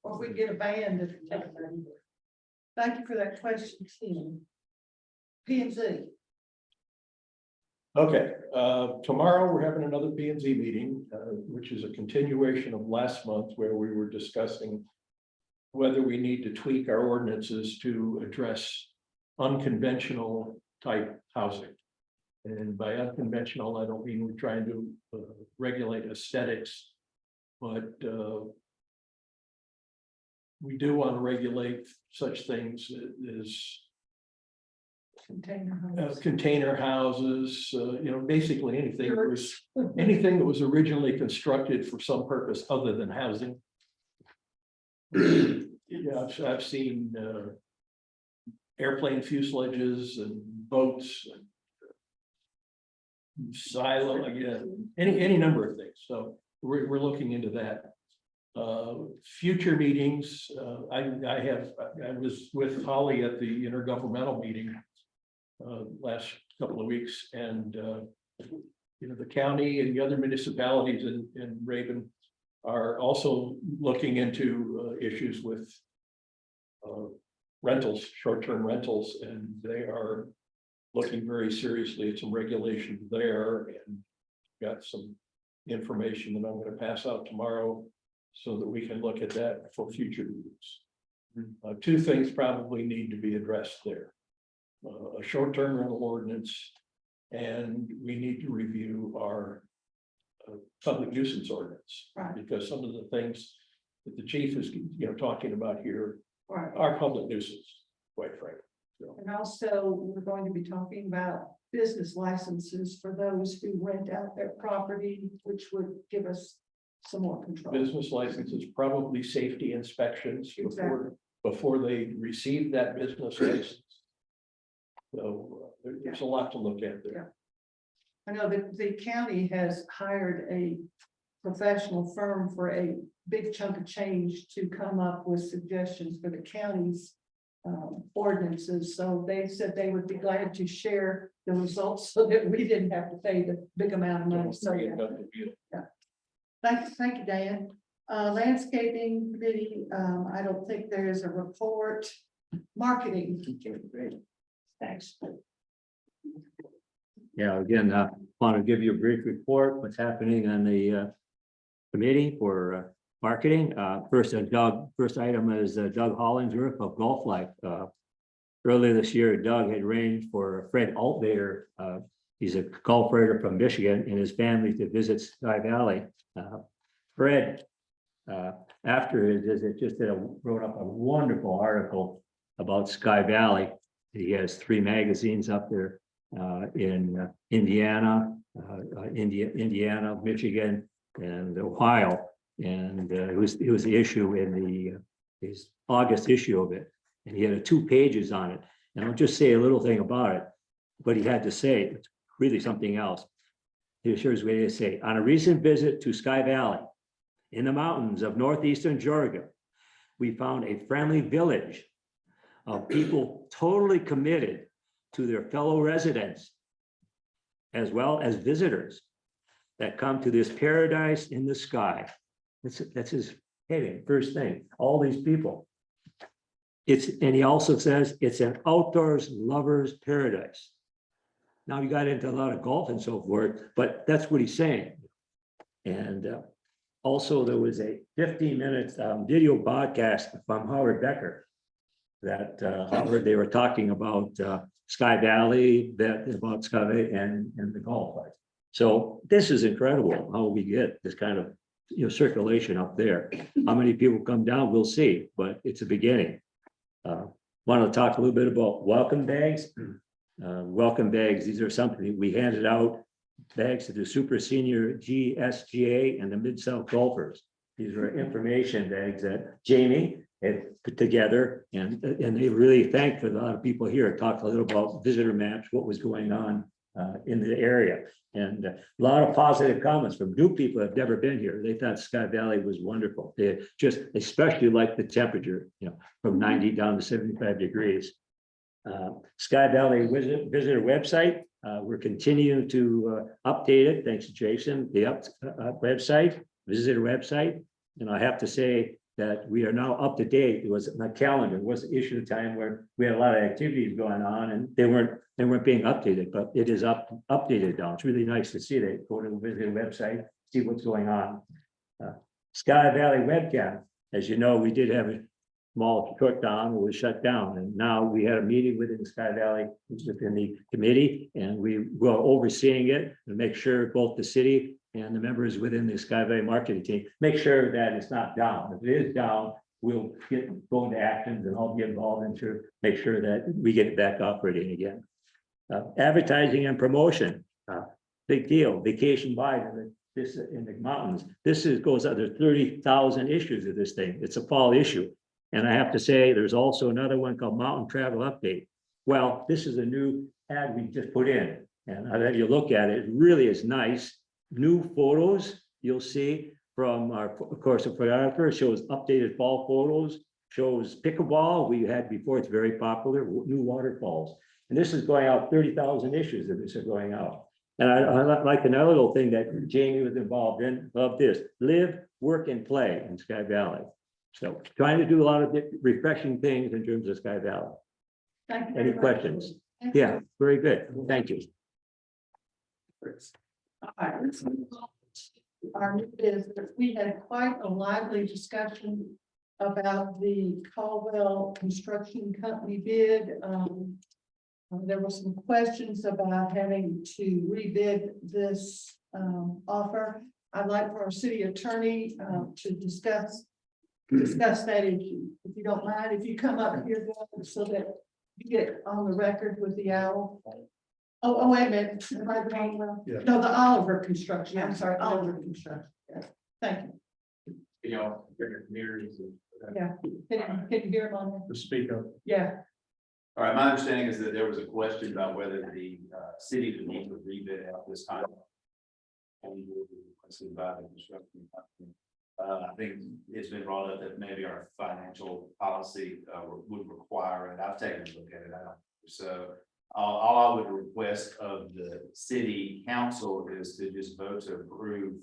Or if we get a band to take them. Thank you for that question, Tim. P and Z. Okay, tomorrow we're having another P and Z meeting, which is a continuation of last month where we were discussing whether we need to tweak our ordinances to address unconventional type housing. And by unconventional, I don't mean we're trying to regulate aesthetics, but we do want to regulate such things as Container houses, basically anything that was originally constructed for some purpose other than housing. Yeah, I've seen airplane fuselages and boats and silo, again, any number of things. So we're looking into that. Future meetings, I was with Holly at the intergovernmental meeting last couple of weeks, and the county and the other municipalities in Raven are also looking into issues with rentals, short-term rentals, and they are looking very seriously at some regulations there, and got some information that I'm going to pass out tomorrow so that we can look at that for future meetings. 2 things probably need to be addressed there. A short-term rental ordinance, and we need to review our public nuisance ordinance. Right. Because some of the things that the chief is, talking about here Right. are public nuisance, quite frankly. And also, we're going to be talking about business licenses for those who rent out their property, which would give us some more control. Business licenses, probably safety inspections before they receive that business license. So there's a lot to look at there. I know that the county has hired a professional firm for a big chunk of change to come up with suggestions for the county's ordinances, so they said they would be glad to share the results so that we didn't have to pay the big amount of money. So, yeah. Thank you, Dan. Landscaping committee, I don't think there is a report. Marketing. Thanks. Yeah, again, want to give you a brief report, what's happening on the committee for marketing. First item is Doug Hollingsworth of Golf Life. Earlier this year, Doug had arranged for Fred Altvader, he's a golf writer from Michigan, and his family to visit Sky Valley. Fred, after his visit, wrote up a wonderful article about Sky Valley. He has 3 magazines up there in Indiana, Indiana, Michigan, and Ohio. And it was the issue in his August issue of it. And he had 2 pages on it. And I'll just say a little thing about it. What he had to say, it's really something else. Here's what he had to say. On a recent visit to Sky Valley in the mountains of northeastern Georgia, we found a friendly village of people totally committed to their fellow residents, as well as visitors that come to this paradise in the sky. That's his heading, first thing, all these people. And he also says it's an outdoors lovers paradise. Now he got into a lot of golf and so forth, but that's what he's saying. And also there was a 15-minute video podcast from Howard Becker that they were talking about Sky Valley, about Sky Valley and the golf life. So this is incredible how we get this kind of circulation up there. How many people come down, we'll see, but it's a beginning. Want to talk a little bit about welcome bags. Welcome bags, these are something we handed out, bags to the super senior GSGA and the Mid-South golfers. These are information bags that Jamie had put together, and they really thanked a lot of people here. Talked a little about visitor maps, what was going on in the area, and a lot of positive comments from new people that have never been here. They thought Sky Valley was wonderful. They just especially liked the temperature, from 90 down to 75 degrees. Sky Valley visitor website. We're continuing to update it. Thanks to Jason, the website, visitor website. And I have to say that we are now up to date. It was a calendar. It was issued a time where we had a lot of activities going on and they weren't being updated, but it is updated now. It's really nice to see that. Go to the visitor website, see what's going on. Sky Valley webcam. As you know, we did have a small shutdown, it was shut down, and now we had a meeting within Sky Valley, within the committee, and we were overseeing it to make sure both the city and the members within the Sky Valley marketing team make sure that it's not down. If it is down, we'll go into actions and I'll get involved into make sure that we get it back operating again. Advertising and promotion, big deal. Vacation Bike in the mountains. Goes out. There's 30,000 issues of this thing. It's a fall issue. And I have to say, there's also another one called Mountain Travel Update. Well, this is a new ad we just put in. And I'll have you look at it. It really is nice. New photos you'll see from our, of course, the photographer. Shows updated fall photos, shows pickleball we had before. It's very popular, new waterfalls. And this is going out, 30,000 issues of this are going out. And I like another little thing that Jamie was involved in. Love this: live, work, and play in Sky Valley. So trying to do a lot of refreshing things in terms of Sky Valley. Thank you. Any questions? Yeah, very good. Thank you. All right, let's move on to our new business. We had quite a lively discussion about the Caldwell Construction Company bid. There were some questions about having to rebid this offer. I'd like for our city attorney to discuss that issue. If you don't mind, if you come up here so that you get on the record with the owl. Oh, wait a minute. Am I wrong? Yeah. No, the Oliver Construction. I'm sorry, Oliver Construction. Yes. Thank you. Yeah. Can you hear him on To speak up. there? Yeah. All right, my understanding is that there was a question about whether the city would need to rebid out this time. And requested by the construction company. I think it's been brought up that maybe our financial policy would require it. I've taken a look at it. I don't. So all I would request of the city council is to just vote to approve,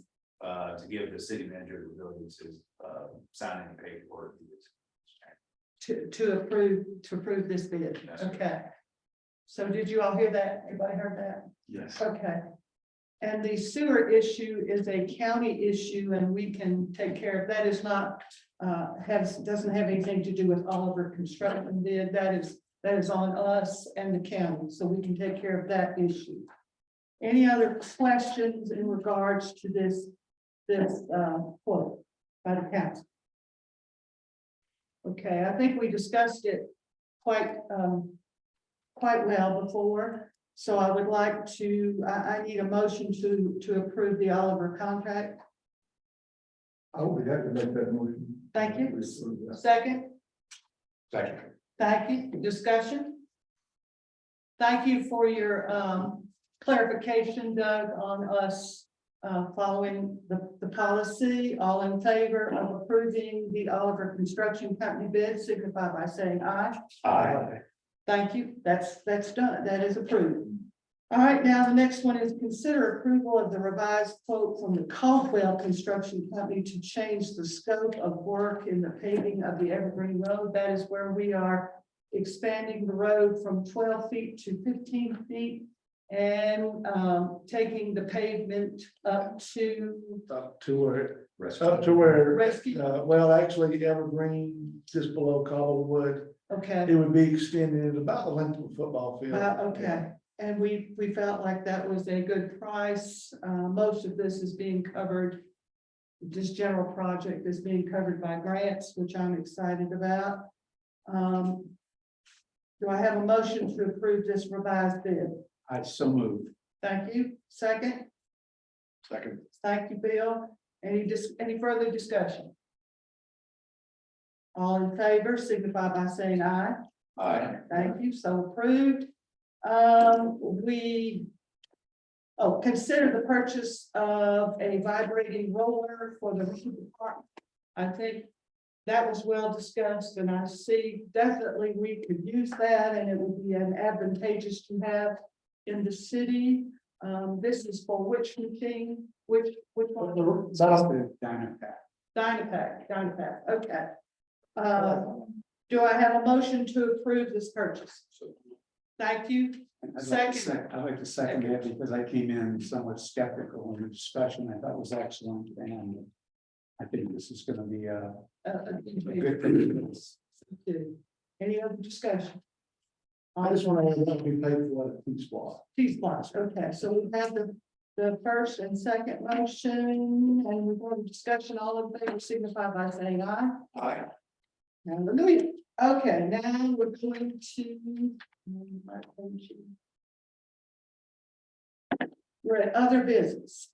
to give the city manager the ability to sign any paperwork. To approve this bid, Yes, sir. okay. So did you all hear that? Everybody heard that? Yes. Okay. And the sewer issue is a county issue and we can take care of, that is not, doesn't have anything to do with Oliver Construction bid, that is on us and the county, so we can take care of that issue. Any other questions in regards to this quote by the council? Okay, I think we discussed it quite well before. So I would like to, I need a motion to approve the Oliver contract. I would have to make that motion. Thank you. Yeah. Second, Second. thank you. Discussion. Thank you for your clarification, Doug, on us following the policy. All in favor of approving the Oliver Construction Company bid, signify by saying aye. Aye. Thank you. That's done. That is approved. All right, now the next one is consider approval of the revised quote from the Caldwell Construction Company to change the scope of work in the paving of the Evergreen Road. That is where we are expanding the road from 12 feet to 15 feet and taking the pavement up to Up to where, Rest. up to where, rescue. well, actually Evergreen, just below Cobblewood, Okay. it would be extended about the length of a football field. Okay, and we felt like that was a good price. Most of this is being covered. This general project is being covered by grants, which I'm excited about. Do I have a motion to approve this revised bid? I so moved. Thank you. Second, Second. thank you, Bill. Any further discussion? All in favor, signify by saying aye. Aye. Thank you, so approved. Consider the purchase of a vibrating roller for the road department. I think that was well discussed and I see definitely we could use that and it would be an advantageous to have in the city. This is for which machine, which one? Dynapack, okay. Do I have a motion to approve this purchase? Thank you. I'd like to second that because I came in somewhat skeptical in the discussion. I thought it was excellent and I think this is gonna be a good thing. Any other discussion? I just want to know if we paid for it, please, block. T-Splotch, okay, so we have the first and second motion, and we've got a discussion, all in favor, signify by saying aye. Aye. Hallelujah. Okay, now we're going to. We're at other business.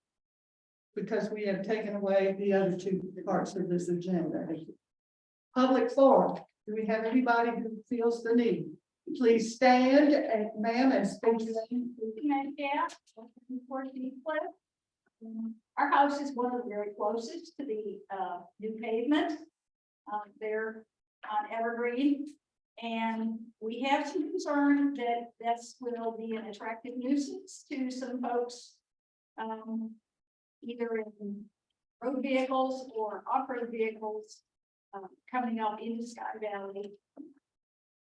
Because we have taken away the other two parts of this agenda. Public forum, do we have anybody who feels the need? Please stand, and ma'am, and state your name. Our house is one of the very closest to the new pavement there on Evergreen. And we have some concern that this will be an attractive nuisance to some folks. Either in road vehicles or off-road vehicles coming up into Sky Valley.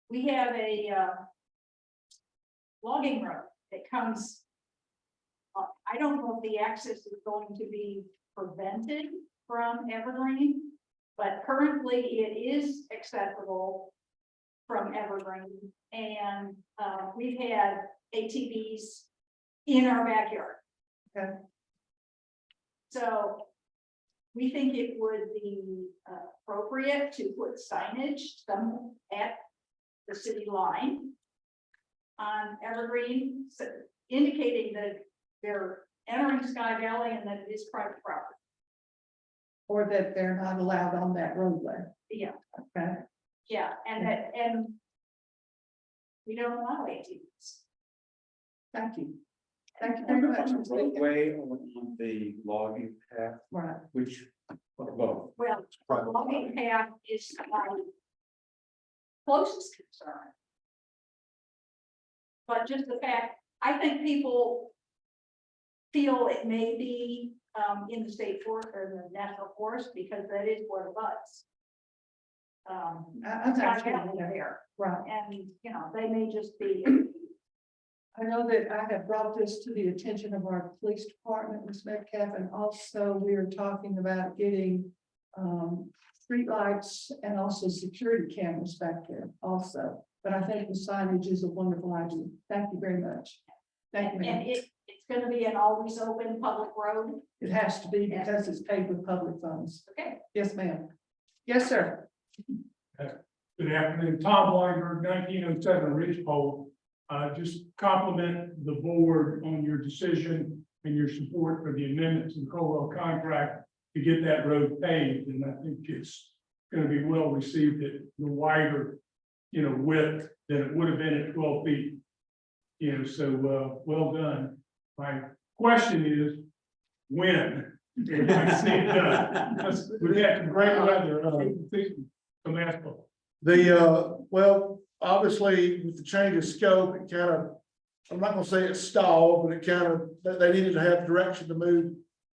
We have a logging road that comes. I don't know if the access is going to be prevented from Evergreen, but currently it is accessible from Evergreen. And we've had ATVs in our backyard. Okay. So we think it would be appropriate to put signage some at the city line on Evergreen, so indicating that they're entering Sky Valley and that it is private property. Or that they're not allowed on that roadway. Yeah, Okay. yeah, and we don't allow ATVs. Thank you. Thank you very much. Roadway or on the logging path, Right. which, or both. logging path is my closest concern. But just the fact, I think people feel it may be in the state forest or the national forest because that is what it was. I'm It's not actually happening there, right. and, you know, they may just be, I know that I have brought this to the attention of our police department, Ms. Metcalf, and also we are talking about getting streetlights and also security cameras back there also. But I think the signage is a wonderful idea. Thank you very much. Thank you, and ma'am. it's gonna be an always open public road. It has to be because it's paid with public funds. Okay. Yes, ma'am. Yes, sir. Good afternoon, Tom Weinberg, 1907 Ridgepole. Just compliment the board on your decision and your support for the amendment to the Colwell contract to get that road paved, and I think it's going to be well received at the wider, width than it would have been at 12 feet. So well done. My question is, when? If I see it done? We had some great weather, some asphalt. Well, obviously with the change of scope, it kind of, I'm not gonna say it stalled, but it kind of, they needed to have direction to move.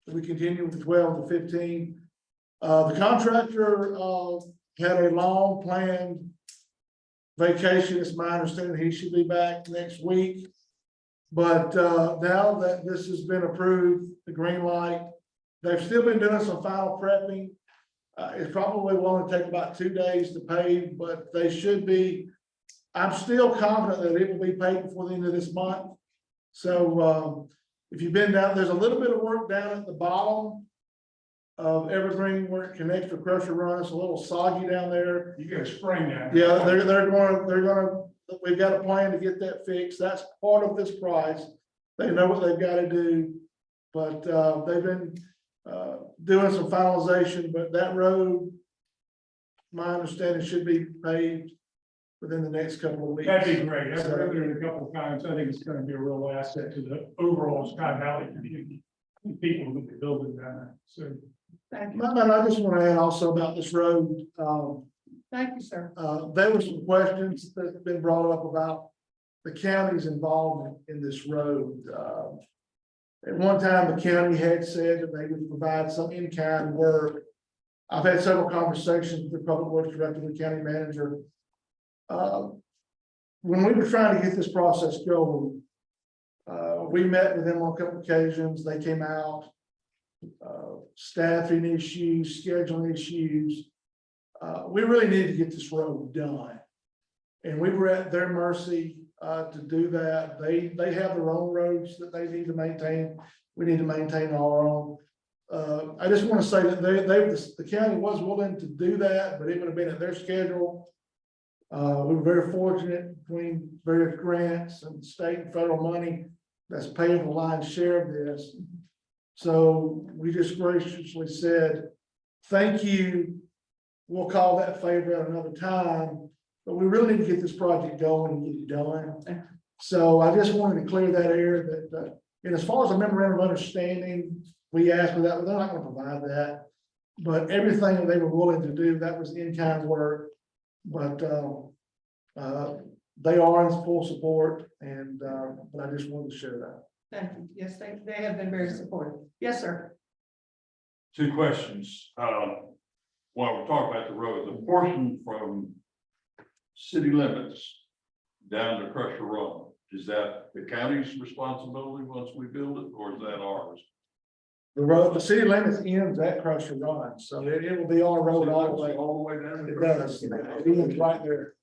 So we continue with the 12 to 15. The contractor, had a long planned vacation. It's my understanding he should be back next week. But, now that this has been approved, the green light, they've still been doing some final prepping. It's probably will only take about 2 days to pave, but they should be. I'm still confident that it will be paid before the end of this month. So, if you've been down, there's a little bit of work down at the bottom of Evergreen where it connects to Crusher Run. It's a little soggy down there. You gotta spring that. Yeah, we've got a plan to get that fixed. That's part of this price. They know what they've got to do. But, they've been, doing some finalization, but that road, my understanding, should be paved within the next couple of weeks. That'd be great. I've been there a couple of times. I think it's gonna be a real asset to the overall Sky Valley community. The people who are building that. So Thank you. And I just want to add also about this road. Thank you, sir. There were some questions that have been brought up about the county's involvement in this road. At one time, the county had said that they would provide some in-kind work. I've had several conversations with the public works director, the county manager. When we were trying to get this process going, we met with them on a couple of occasions. They came out. Staffing issues, scheduling issues. We really need to get this road done. And we were at their mercy to do that. They have their own roads that they need to maintain. We need to maintain our own. I just want to say that the county was willing to do that, but it would have been at their schedule. We were very fortunate between various grants and state and federal money that's paying the lion's share of this. So we just graciously said, thank you. We'll call that favor at another time, but we really need to get this project going and get it done. So I just wanted to clear that air that, and as far as a memorandum of understanding, we asked for that, but they're not going to provide that. But everything that they were willing to do, that was in-kind work. But they are in full support, and but I just wanted to share that. Thank you. Yes, they have been very supportive. Yes, sir. 2 questions. While we're talking about the road, the portion from city limits down to Crusher Run, is that the county's responsibility once we build it, or is that ours? The road, the city limits ends at Crusher Run, so it will be on a road all the way down. It does. It ends right there.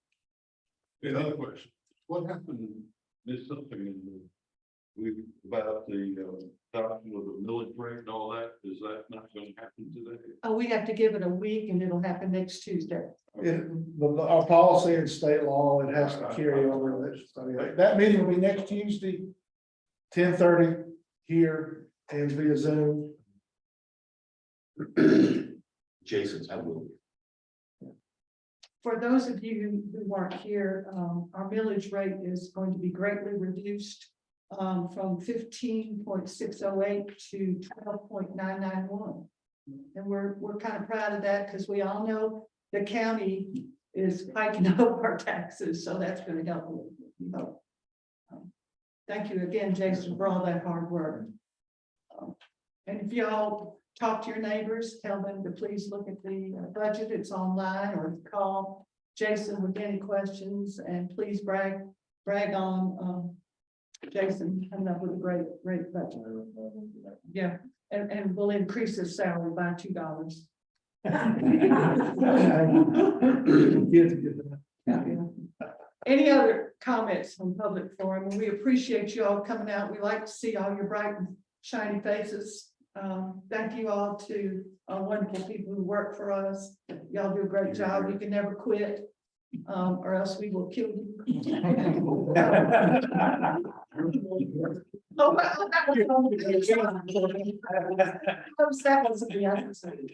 Another question, what happened, there's something in about the adoption of the millage rate and all that, is that not going to happen today? Oh, we have to give it a week and it'll happen next Tuesday. Our policy and state law, it has to carry over. That meeting will be next Tuesday, 10:30 here and via Zoom. Jason's, I will. For those of you who weren't here, our millage rate is going to be greatly reduced from 15.608 to 12.991. And we're kind of proud of that because we all know the county is hiking up our taxes, so that's going to help a little bit, we hope. Thank you again, Jason, for all that hard work. And if y'all talk to your neighbors, tell them to please look at the budget, it's online, or call Jason with any questions, and please brag on Jason coming up with a great budget. Yeah, and we'll increase his salary by $2. Any other comments from public forum? We appreciate you all coming out. We like to see all your bright and shiny faces. Thank you all to wonderful people who work for us. Y'all do a great job. We can never quit, or else we will kill you. Oh, well, that was the episode.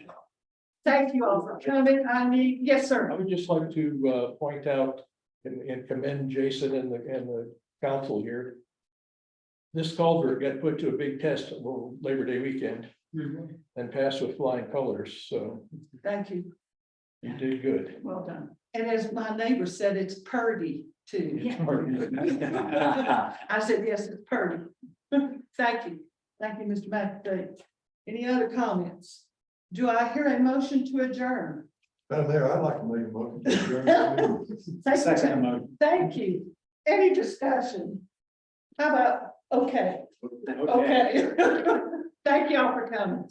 Thank you all for coming. Yes, sir. I would just like to point out and commend Jason and the council here. This culvert got put to a big test over Labor Day weekend and passed with flying colors, so Thank you. you did good. Well done. And as my neighbor said, it's purdy too. I said, yes, it's purdy. Thank you. Thank you, Mr. McAfee. Any other comments? Do I hear a motion to adjourn? Madam Mayor, I'd like to make a motion. Thank you. Any discussion? How about, okay. Thank y'all for coming.